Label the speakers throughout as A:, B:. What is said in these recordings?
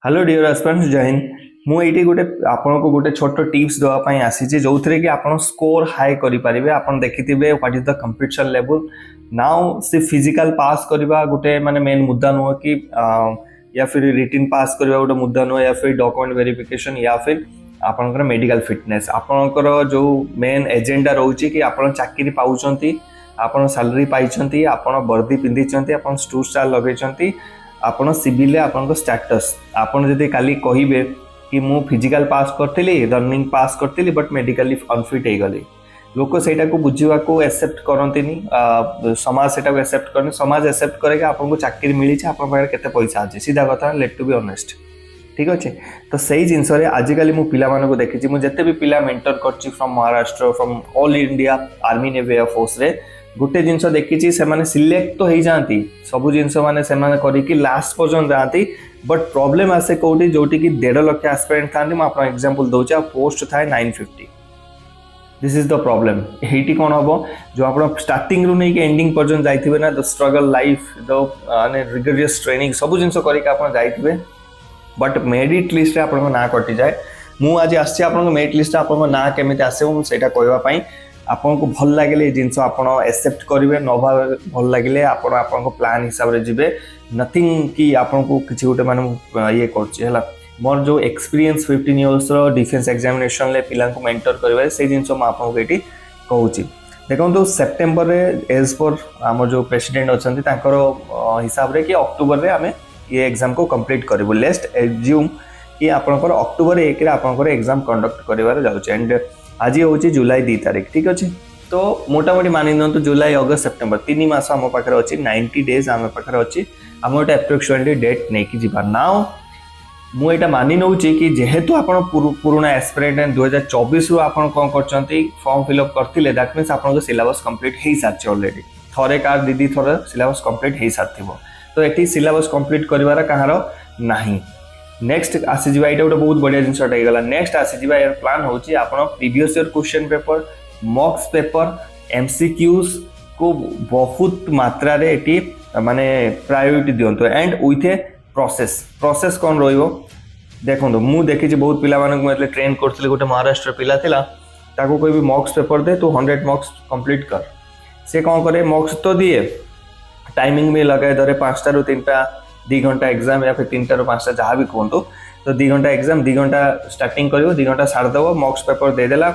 A: Hello dear aspirants जय हिंद। मुझे गोटे आपन को गोटे छोट टिप्स देवाई आसी जो थे कि आप स्कोर हाई करेंगे। आप देखिथे what is the competition level now से फिजिकल पास करवा गोटे माने मेन मुद्दा नुह कि या फिर रिटिन पास करवा गोटे मुद्दा नुह या फिर डॉक्यूमेंट वेरिफिकेशन या फिर आपनकर मेडिकल फिटनेस आपनकर जो मेन एजेंडा रोचे कि आप चाकरी पाँच आप सैलरी पाई आप वर्दी पिंधि आप स्टू स्टार लगे आपन सिविल आपन स्टेटस आपन जदि काली कहिबे कि मु फिजिकल पास करथिली रनिंग पास करथिली बट मेडिकली अनफिट हो गली लोक सेटा को बुझीवा को एक्सेप्ट करंतिनी समाज सेटा को एक्सेप्ट करनी समाज एक्सेप्ट करे कि आपन को चाकरी मिली छे आपन पाखे केते पैसा अछि सीधा कथा लेट टू बी ऑनेस्ट ठीक अच्छे। तो सही जिनस आजिकल मु पिला मानको देखिछि मु जते भी पिला मेंटर करछि from Maharashtra from all India army navy air force रे गोटे जिनस देखिछि से माने सिलेक्ट तो हो जाती सब जिनस माने से माने करिकि लास्ट पर्यंत जाती बट प्रॉब्लम आसे कोठी जोटी कि 1.5 लाख एस्पिरेंट थांती म आपन एग्जांपल दउछि आ पोस्ट थाए 950। दिस इज द प्रॉब्लम हेटी कोन हबो जो आपन स्टार्टिंग रु नै कि एंडिंग पर्यंत जाइथिबे ना द स्ट्रगल लाइफ द माने रिगरियस ट्रेनिंग सब जिनस करिकि आपन जाइथिबे बट मेरिट लिस्ट रे आपन ना कटि जाए। मु आज आछि आपन मेरिट लिस्ट आपन ना केमिति आसे सेटा कहबा पई आपन को भल लगे जिनस आप एक्सेप्ट करेंगे न भल लगे आपन प्लान हिसाब से जी नथिंग कि आपन को किसी गोटे माने ये कर मोर जो एक्सपीरियंस 15 इयर्स डिफेंस एग्जामिनेशन ले पिला को मेंटर करबे से जिनस म आपन को कहूँ देखो सेप्टेम्बर रे एज पर आम जो प्रेसिडेंट अच्छा हिसाब से कि अक्टोबर रे आमे ये एग्जाम को कंप्लीट करूँ लेस्ट एज्यूम कि आपंकर अक्टोबर 1 आपंकर एग्जाम कंडक्ट कर जाऊँ एंड आज हूँ जुलाई 2 तारीख ठीक अच्छे। तो मोटामोटी मानि दिखाँ जुलाई अगस्त सेप्टेम्बर 3 मास आम पाखे अच्छी 90 डेज आम पाखे अच्छी आम गोटे एप्रोक्सीमेटली डेट नहीं कि जा नाउ मुझे मानि नौ कि जेहेतु आप पुराना एस्पिरेंट 2024 रु आप कौन कर फॉर्म फिलअप करते दैट मीन्स आप सिलेबस कंप्लीट हो सारी अलरेडी थरे कार दीदी थर सिलेबस कंप्लीट हो सारी तो ये सिलेबस कंप्लीट कर कहार नहीं नेक्स्ट आसीजा ये गोटे बहुत बढ़िया जिनसा गला नेक्स्ट आसीजा यार प्लान होची आपण previous year question paper mocks paper MCQs को बहुत मात्रा रे एटी माने प्रायोरिटी दियंतो एंड विथ ए प्रोसेस कौन रहिबो देखो मु देखि बहुत पिला मानक मतलब ट्रेन करथिले गोटे महाराष्ट्र पिला थिला ताको कोई भी मॉक्स पेपर दे तो 100 मॉक्स कंप्लीट कर से कौन करे मॉक्स तो दिए टाइमिंग में लगाए धरे 5टा रु 3टा 2 घंटा एग्जाम या फिर 3टा रु 5टा जहाँ भी कहतु तो 2 घंटा एग्जाम 2 घंटा स्टार्टिंग कर 2 घंटा सारदेव मॉक्स पेपर देदेला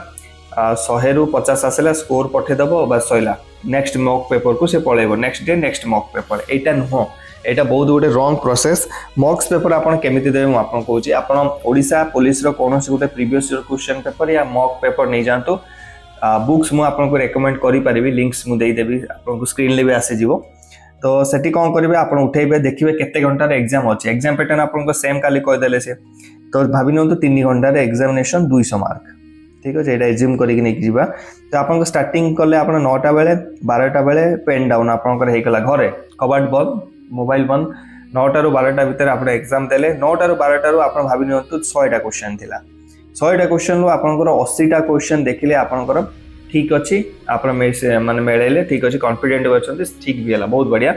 A: 100 रु 50 आसला स्कोर पठेदेव बस सैला नेक्स्ट मॉक पेपर को से पलैब next day next mock paper यहाँ नुह यहाँ बहुत गोटे रंग प्रोसेस मॉक्स पेपर आपन केमिति देबे मु आपन कहूची आपन ओडिशा पुलिस रो कोनोसी गोटे प्रीवियस ईयर क्वेश्चन पेपर या मॉक पेपर नहीं जानतो बुक्स मु आपन को रेकमेंड करि परिबी लिंक्स मु देई देबी आपन को स्क्रीन ले भी आसी जीवो तो सेठी कौन करेंगे आप उठेबे देखिए केते घंटार एग्जाम अच्छे एग्जाम पैटर्न आपको सेम काली कहदेले से तो भाभी नियंतु 3 घंटार एग्जामिनेशन 200 मार्क ठीक अच्छे ये एज्यूम करके जा तो आप स्टार्टिंग कले आप 9टा बेले 12टा बेले पेन डाउन आपंकर घरे कबाट बंद मोबाइल बंद 9टा रु 12टा भितर आप एग्जाम देले 9टा रु 12टा रु आप भाभी नियंतु 100टा क्वेश्चन थिला 100टा क्वेश्चन रु आपंकर 80टा क्वेश्चन देखिले आपंकर ठीक अच्छी आप माने मेले ठीक अच्छे कॉन्फिडेंट अच्छे ठीक भी है बहुत बढ़िया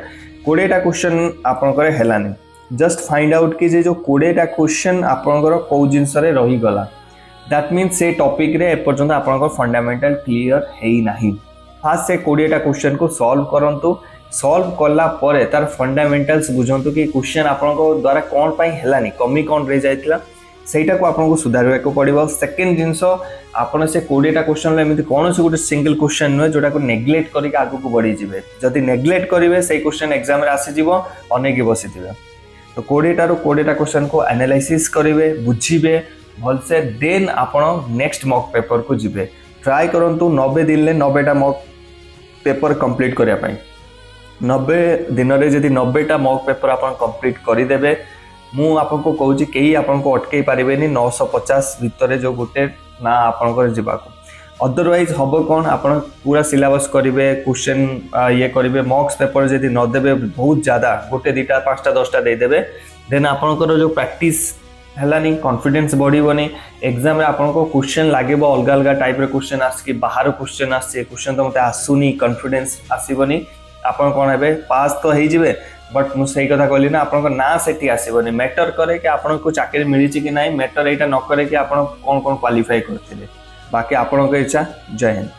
A: 20टा क्वेश्चन आपंकर हेलानी जस्ट फाइंड आउट कि जो 20टा क्वेश्चन आपंकर कौ जिनस रहीगला दैट मीन्स से टॉपिक रे एपर्यंत आपंकर फंडामेंटल क्लियर है नहीं फास्ट से 20टा क्वेश्चन को सॉल्व करंतु सॉल्व कला परे तार फंडामेंटल्स बुझंतु कि क्वेश्चन आपंकर द्वारा कौन पाई हेलानी कमी कौन रह जाइतिला सेटा को आपको सुधार को पड़ो। सेकेंड जिनस आप से 20टा क्वेश्चन एमती कौन से गोटे सिंगल क्वेश्चन नुहे जोटा को नेग्लेक्ट करके आगू को बढ़ी जाए जदि नेग्लेक्ट करेंगे से क्वेश्चन एग्जाम आसीज अनेक बसी थे तो 20टा रु 20टा क्वेश्चन को एनालाइसिस करेंगे बुझे भलसे देन आप नेक्स्ट मॉक पेपर को जी ट्राए करूँ 90 दिन में 90टा मॉक पेपर कंप्लीट करने 90 दिन में जब 90टा मॉक पेपर आप कंप्लीट करदे मु आपको कहूँ कहीं आपको अटकई पारे 950 भितर जो गोटे ना आपंकर जावाक अदरवाइज हम कौन आप पूरा सिलेबस करेंगे क्वेश्चन ये करेंगे मॉक्स पेपर जब नदेवे बहुत ज़्यादा गोटे 2टा 5टा 10टा देदेवे देन आपंकर जो प्रैक्टिस है कॉन्फिडेंस बढ़ोनी एग्जाम आपको क्वेश्चन लगे अलग अलग टाइप क्वेश्चन आसिक बाहर क्वेश्चन आसचे क्वेश्चन तो मत आसुनी कॉन्फिडेंस आसबनी आप कौन हे पास तो हो बट मुझे सही कथा कहली ना आपन ना सेठी आसीबनी मैटर करे कि आपन को चाकरी मिली कि नहीं मैटर एटा न करे कि आपन कौन कौन क्वालिफाई करथिले बाकी आपन को इच्छा जय हिंद।